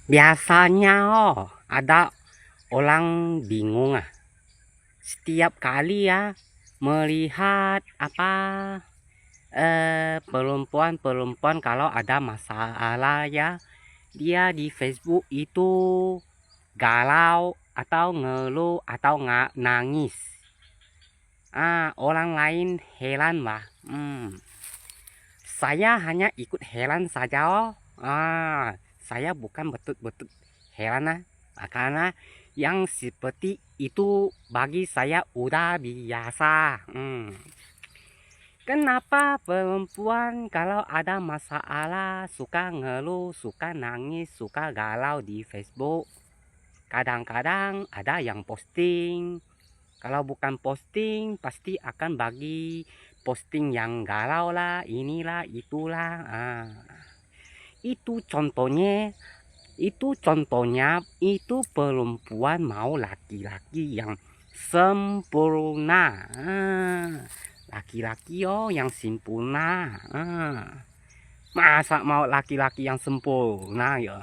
Biasanya ada orang bingung setiap kali ya melihat perempuan-perempuan kalau ada masalah ya, dia di Facebook itu galau atau ngeluh atau nggak nangis. Orang lain heran lah. Saya hanya ikut heran saja. Saya bukan betul-betul heran karena yang seperti itu bagi saya udah biasa. Kenapa perempuan kalau ada masalah suka ngeluh, suka nangis, suka galau di Facebook? Kadang-kadang ada yang posting. Kalau bukan posting pasti akan bagi posting yang galau lah, inilah, itulah. Itu contohnya, itu perempuan mau laki-laki yang sempurna. Laki-laki yang sempurna. Masa mau laki-laki yang sempurna ya?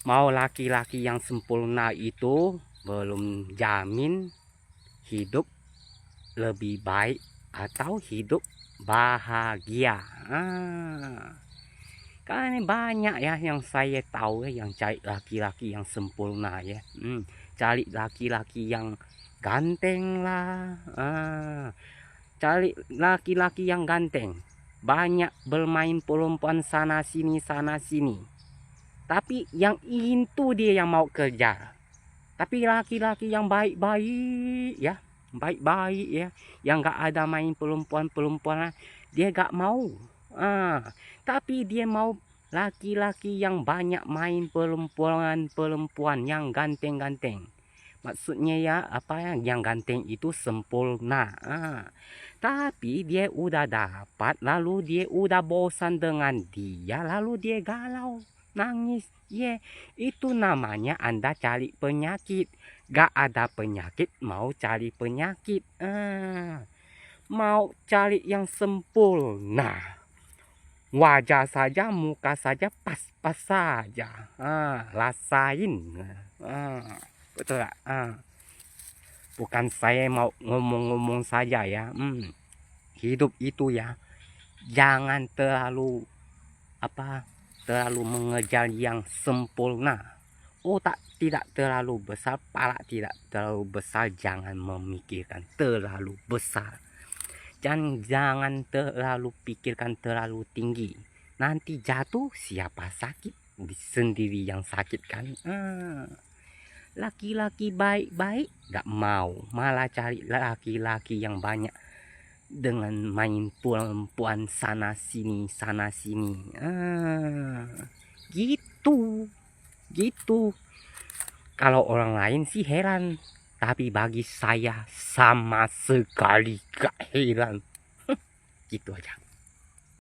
Mau laki-laki yang sempurna itu belum jamin hidup lebih baik atau hidup bahagia. Karena banyak ya yang saya tahu yang cari laki-laki yang sempurna ya. Cari laki-laki yang ganteng lah. Cari laki-laki yang ganteng. Banyak bermain perempuan sana sini sana sini. Tapi yang itu dia yang mau kerja. Tapi laki-laki yang baik-baik ya, baik-baik ya, yang gak ada main perempuan-perempuan, dia gak mau. Tapi dia mau laki-laki yang banyak main perempuan-perempuan yang ganteng-ganteng. Maksudnya ya yang ganteng itu sempurna. Tapi dia udah dapat, lalu dia udah bosan dengan dia, lalu dia galau, nangis. Itu namanya Anda cari penyakit. Gak ada penyakit mau cari penyakit. Mau cari yang sempurna, wajah saja, muka saja pas-pas saja. Rasain. Betul gak? Bukan saya mau ngomong-ngomong saja ya. Hidup itu ya, jangan terlalu mengejar yang sempurna. Tidak terlalu besar, pala tidak terlalu besar, jangan memikirkan terlalu besar. Dan jangan terlalu pikirkan terlalu tinggi. Nanti jatuh siapa sakit? Sendiri yang sakit kan. Laki-laki baik-baik gak mau, malah cari laki-laki yang banyak dengan main perempuan sana sini. Gitu. Kalau orang lain sih heran, tapi bagi saya sama sekali gak heran. Gitu aja.